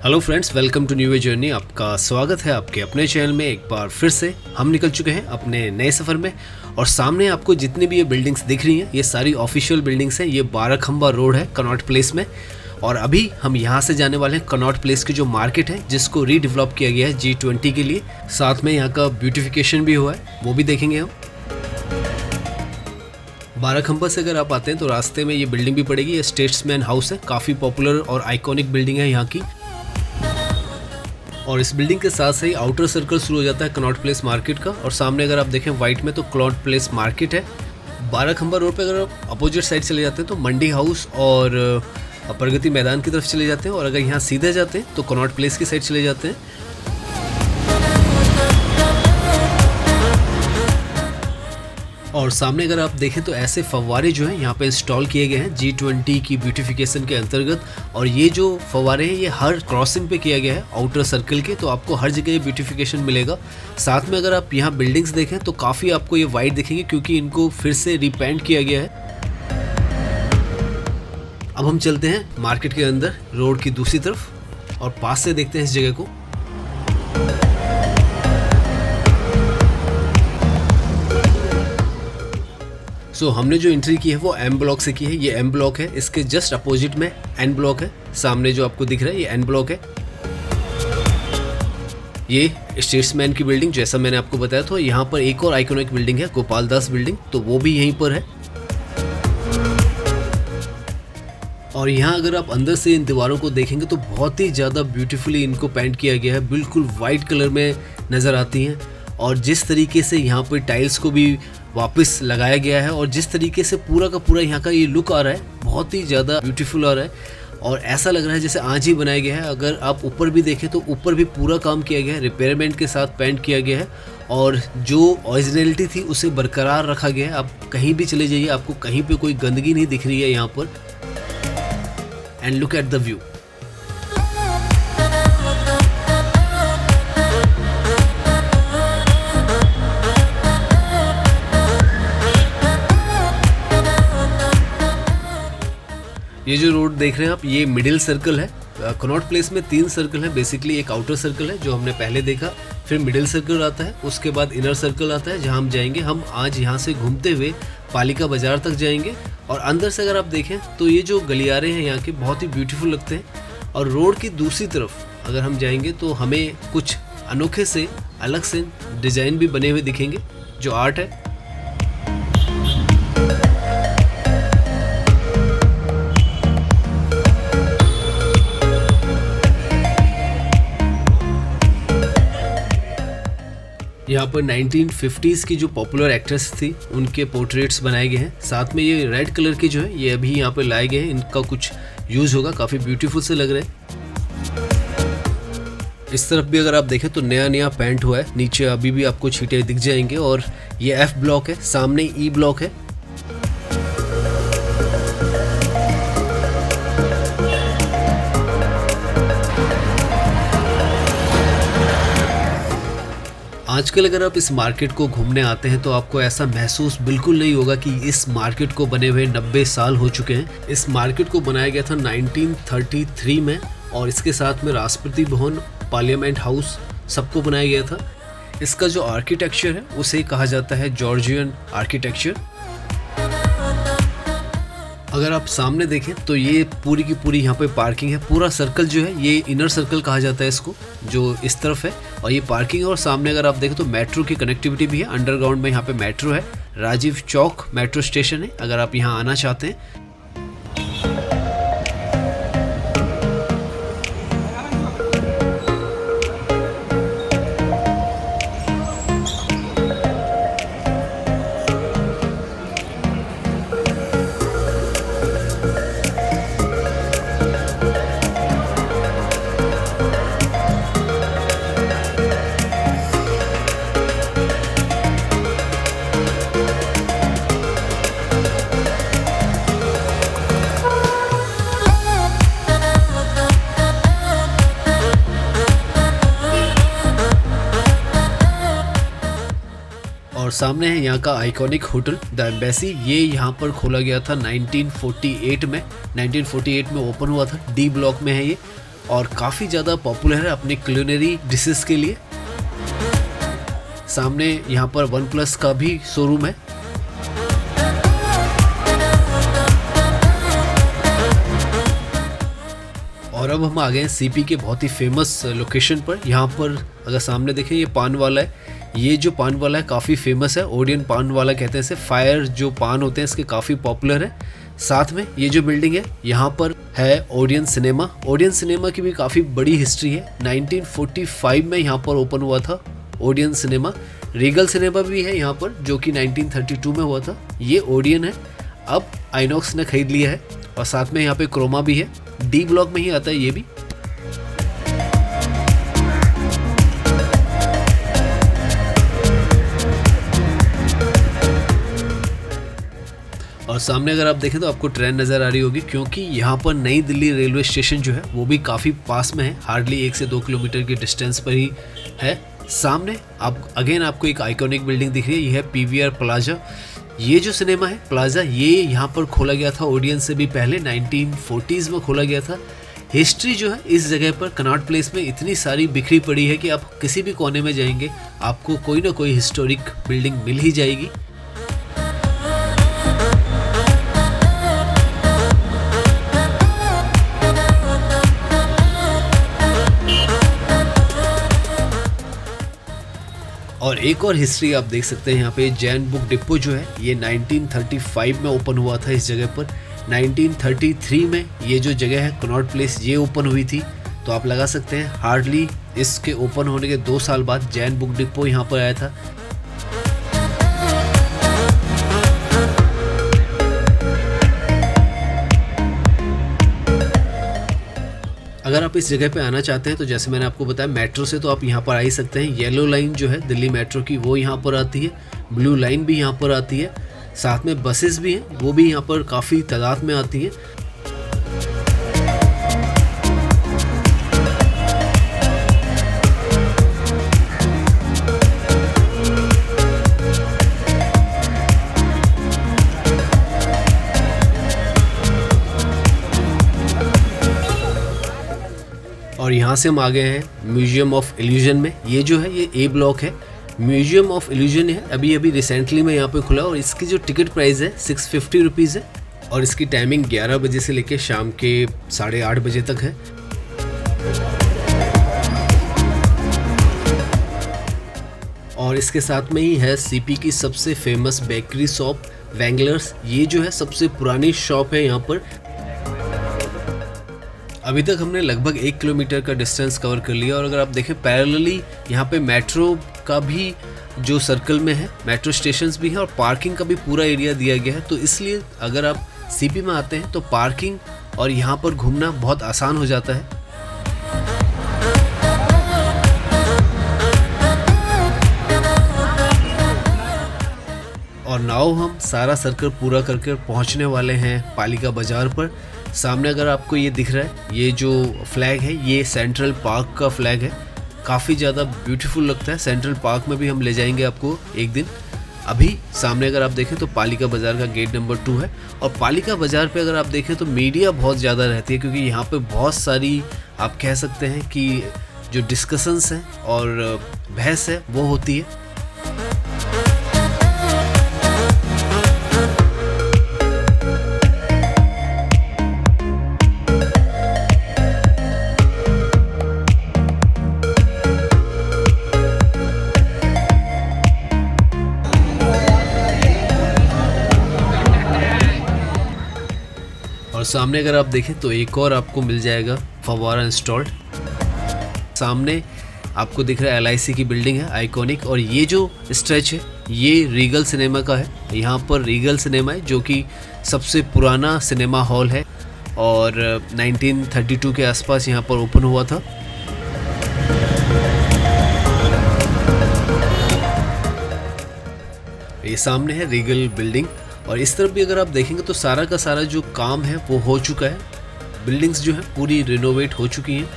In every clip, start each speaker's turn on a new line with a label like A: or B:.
A: Hello friends, welcome to new journey. आपका स्वागत है आपके अपने चैनल में। एक बार फिर से हम निकल चुके हैं अपने नए सफ़र में। और सामने आपको जितनी भी ये बिल्डिंग्स दिख रही हैं, ये सारी ऑफिशियल बिल्डिंग्स हैं। ये 12 खंबा रोड है कनॉट प्लेस में। और अभी हम यहाँ से जाने वाले हैं कनॉट प्लेस की जो मार्केट है, जिसको रीडेवलप किया गया है G20 के लिए। साथ में यहाँ का ब्यूटिफिकेशन भी हुआ है, वो भी देखेंगे हम। 12 खंबा से अगर आप आते हैं तो रास्ते में ये बिल्डिंग भी पड़ेगी। ये स्टेट्समैन हाउस है, काफ़ी पॉपुलर और आइकॉनिक बिल्डिंग है यहाँ की। और इस बिल्डिंग के साथ से ही आउटर सर्कल शुरू हो जाता है कनॉट प्लेस मार्केट का। और सामने अगर आप देखें वाइट में तो कनॉट प्लेस मार्केट है। 12 खंबा रोड पे अगर आप अपोजिट साइड चले जाते हैं तो मंडी हाउस और प्रगति मैदान की तरफ चले जाते हैं। और अगर यहाँ सीधे जाते हैं तो कनॉट प्लेस की साइड चले जाते हैं। और सामने अगर आप देखें तो ऐसे फव्वारे जो हैं यहाँ पे इंस्टॉल किए गए हैं G20 की ब्यूटिफिकेशन के अंतर्गत। और ये जो फव्वारे हैं ये हर क्रॉसिंग पे किया गया है आउटर सर्कल के, तो आपको हर जगह ये ब्यूटिफिकेशन मिलेगा। साथ में अगर आप यहाँ बिल्डिंग्स देखें तो काफ़ी आपको ये वाइट दिखेंगे, क्योंकि इनको फिर से रिपेंट किया गया है। अब हम चलते हैं मार्केट के अंदर रोड की दूसरी तरफ और पास से देखते हैं इस जगह को। हमने जो एंट्री की है वो एम ब्लॉक से की है। ये एम ब्लॉक है, इसके जस्ट अपोजिट में एन ब्लॉक है। सामने जो आपको दिख रहा है ये एन ब्लॉक है। ये स्टेट्समैन की बिल्डिंग, जैसा मैंने आपको बताया था। यहाँ पर एक और आइकॉनिक बिल्डिंग है गोपाल दास बिल्डिंग, तो वो भी यहीं पर है। और यहाँ अगर आप अंदर से इन दीवारों को देखेंगे तो बहुत ही ज़्यादा ब्यूटीफुली इनको पेंट किया गया है, बिल्कुल वाइट कलर में नज़र आती हैं। और जिस तरीके से यहाँ पर टाइल्स को भी वापस लगाया गया है और जिस तरीके से पूरा का पूरा यहाँ का ये लुक आ रहा है, बहुत ही ज़्यादा ब्यूटीफुल आ रहा है। और ऐसा लग रहा है जैसे आज ही बनाया गया है। अगर आप ऊपर भी देखें तो ऊपर भी पूरा काम किया गया है, रिपेयरमेंट के साथ पेंट किया गया है। और जो ओरिजिनलिटी थी उसे बरकरार रखा गया है। आप कहीं भी चले जाइए, आपको कहीं पे कोई गंदगी नहीं दिख रही है यहाँ पर। And look at the view. ये जो रोड देख रहे हैं आप, ये मिडिल सर्कल है। कनॉट प्लेस में 3 सर्कल है बेसिकली। एक आउटर सर्कल है जो हमने पहले देखा, फिर मिडिल सर्कल आता है, उसके बाद इनर सर्कल आता है जहां हम जाएंगे। हम आज यहां से घूमते हुए पालिका बाजार तक जाएंगे। और अंदर से अगर आप देखें तो ये जो गलियारे हैं यहाँ के बहुत ही ब्यूटीफुल लगते हैं। और रोड की दूसरी तरफ अगर हम जाएंगे तो हमें कुछ अनोखे से अलग से डिज़ाइन भी बने हुए दिखेंगे, जो आर्ट है। यहाँ पर 1950s की जो पॉपुलर एक्ट्रेस थी उनके पोर्ट्रेट्स बनाए गए हैं। साथ में ये रेड कलर के जो है ये अभी यहाँ पर लाए गए हैं, इनका कुछ यूज़ होगा, काफ़ी ब्यूटीफुल से लग रहे हैं। इस तरफ भी अगर आप देखें तो नया नया पेंट हुआ है, नीचे अभी भी आपको छींटे दिख जाएंगे। और ये एफ ब्लॉक है, सामने ई ब्लॉक है। आजकल अगर आप इस मार्केट को घूमने आते हैं तो आपको ऐसा महसूस बिल्कुल नहीं होगा कि इस मार्केट को बने हुए 90 साल हो चुके हैं। इस मार्केट को बनाया गया था 1933 में। और इसके साथ में राष्ट्रपति भवन, पार्लियामेंट हाउस सबको बनाया गया था। इसका जो आर्किटेक्चर है उसे कहा जाता है जॉर्जियन आर्किटेक्चर। अगर आप सामने देखें तो ये पूरी की पूरी यहाँ पे पार्किंग है। पूरा सर्कल जो है ये इनर सर्कल कहा जाता है इसको, जो इस तरफ है। और ये पार्किंग है। और सामने अगर आप देखें तो मेट्रो की कनेक्टिविटी भी है। अंडरग्राउंड में यहाँ पे मेट्रो है। राजीव चौक मेट्रो स्टेशन है अगर आप यहाँ आना चाहते हैं। और सामने है यहाँ का आइकॉनिक होटल द एम्बेसी। ये यहाँ पर खोला गया था 1948 में। 1948 में ओपन हुआ था। डी ब्लॉक में है ये। और काफ़ी ज़्यादा पॉपुलर है अपनी कुलिनरी डिशेस के लिए। सामने यहाँ पर वन प्लस का भी शोरूम है। और अब हम आ गए हैं सीपी के बहुत ही फेमस लोकेशन पर। यहाँ पर अगर सामने देखें ये पान वाला है। ये जो पान वाला है काफ़ी फेमस है, ओडियन पान वाला कहते हैं इसे। फायर जो पान होते हैं इसके काफ़ी पॉपुलर है। साथ में ये जो बिल्डिंग है यहाँ पर है ओडियन सिनेमा। ओडियन सिनेमा की भी काफ़ी बड़ी हिस्ट्री है। 1945 में यहाँ पर ओपन हुआ था ओडियन सिनेमा। रीगल सिनेमा भी है यहाँ पर जो कि 1932 में हुआ था। ये ओडियन है, अब आइनॉक्स ने खरीद लिया है। और साथ में यहाँ पे क्रोमा भी है, डी ब्लॉक में ही आता है ये भी। और सामने अगर आप देखें तो आपको ट्रेन नज़र आ रही होगी, क्योंकि यहाँ पर नई दिल्ली रेलवे स्टेशन जो है वो भी काफ़ी पास में है, हार्डली 1 से 2 किलोमीटर की डिस्टेंस पर ही है। सामने आपको एक आइकॉनिक बिल्डिंग दिख रही है, ये है पीवीआर प्लाजा। ये जो सिनेमा है प्लाजा, ये यहाँ पर खोला गया था ओडियन से भी पहले, 1940s में खोला गया था। हिस्ट्री जो है इस जगह पर कनॉट प्लेस में इतनी सारी बिखरी पड़ी है कि आप किसी भी कोने में जाएंगे आपको कोई ना कोई हिस्टोरिक बिल्डिंग मिल ही जाएगी। और एक और हिस्ट्री आप देख सकते हैं यहाँ पे, जैन बुक डिपो जो है ये 1935 में ओपन हुआ था इस जगह पर। 1933 में ये जो जगह है कनॉट प्लेस ये ओपन हुई थी। तो आप लगा सकते हैं हार्डली इसके ओपन होने के 2 साल बाद जैन बुक डिपो यहाँ पर आया था। अगर आप इस जगह पे आना चाहते हैं तो जैसे मैंने आपको बताया मेट्रो से तो आप यहाँ पर आ ही सकते हैं। येलो लाइन जो है दिल्ली मेट्रो की वो यहाँ पर आती है, ब्लू लाइन भी यहाँ पर आती है, साथ में बसेस भी हैं वो भी यहाँ पर काफ़ी तादाद में आती हैं। और यहाँ से हम आ गए हैं म्यूजियम ऑफ इल्यूजन में। ये जो है ये ए ब्लॉक है, म्यूजियम ऑफ इल्यूजन है। अभी रिसेंटली में यहाँ पे खुला और इसकी जो टिकट प्राइस है 650 रुपीज़ है। और इसकी टाइमिंग 11 बजे से लेकर शाम के 8:30 बजे तक है। और इसके साथ में ही है सीपी की सबसे फेमस बेकरी शॉप वेंगलर्स। ये जो है सबसे पुरानी शॉप है यहाँ पर। अभी तक हमने लगभग 1 किलोमीटर का डिस्टेंस कवर कर लिया। और अगर आप देखें पैरेलली यहाँ पे मेट्रो का भी जो सर्कल में है, मेट्रो स्टेशंस भी हैं और पार्किंग का भी पूरा एरिया दिया गया है। तो इसलिए अगर आप सीपी में आते हैं तो पार्किंग और यहाँ पर घूमना बहुत आसान हो जाता है। और नाउ हम सारा सर्कल पूरा करके पहुँचने वाले हैं पालिका बाज़ार पर। सामने अगर आपको ये दिख रहा है, ये जो फ्लैग है ये सेंट्रल पार्क का फ्लैग है। काफ़ी ज़्यादा ब्यूटीफुल लगता है। सेंट्रल पार्क में भी हम ले जाएंगे आपको एक दिन। अभी सामने अगर आप देखें तो पालिका बाज़ार का गेट नंबर 2 है। और पालिका बाज़ार पे अगर आप देखें तो मीडिया बहुत ज़्यादा रहती है, क्योंकि यहाँ पे बहुत सारी आप कह सकते हैं कि जो डिस्कशंस हैं और बहस है वो होती है। और सामने अगर आप देखें तो एक और आपको मिल जाएगा फव्वारा इंस्टॉल्ड। सामने आपको दिख रहा है LIC की बिल्डिंग है आइकॉनिक। और ये जो स्ट्रेच है ये रीगल सिनेमा का है। यहाँ पर रीगल सिनेमा है जो कि सबसे पुराना सिनेमा हॉल है और 1932 के आसपास यहाँ पर ओपन हुआ था। ये सामने है रीगल बिल्डिंग। और इस तरफ भी अगर आप देखेंगे तो सारा का सारा जो काम है वो हो चुका है। बिल्डिंग्स जो है पूरी रिनोवेट हो चुकी हैं।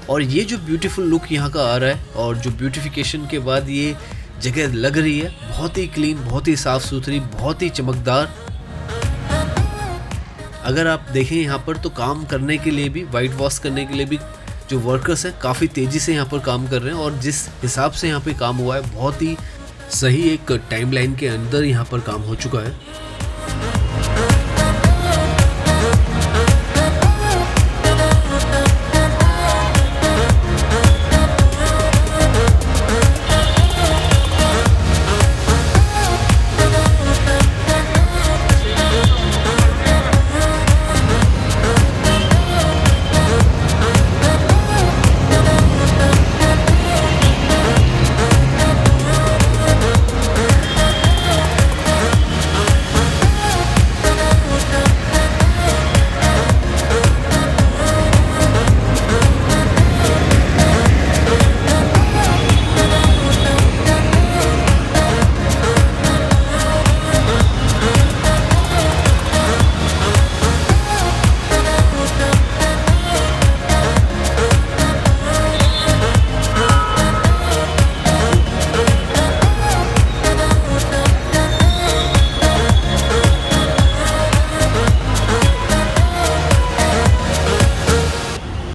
A: और ये जो ब्यूटीफुल लुक यहाँ का आ रहा है और जो ब्यूटिफिकेशन के बाद ये जगह लग रही है, बहुत ही क्लीन, बहुत ही साफ़ सुथरी, बहुत ही चमकदार। अगर आप देखें यहाँ पर तो काम करने के लिए भी, वाइट वॉश करने के लिए भी जो वर्कर्स हैं काफ़ी तेज़ी से यहाँ पर काम कर रहे हैं और जिस हिसाब से यहाँ पे काम हुआ है बहुत ही सही एक टाइमलाइन के अंदर यहाँ पर काम हो चुका है।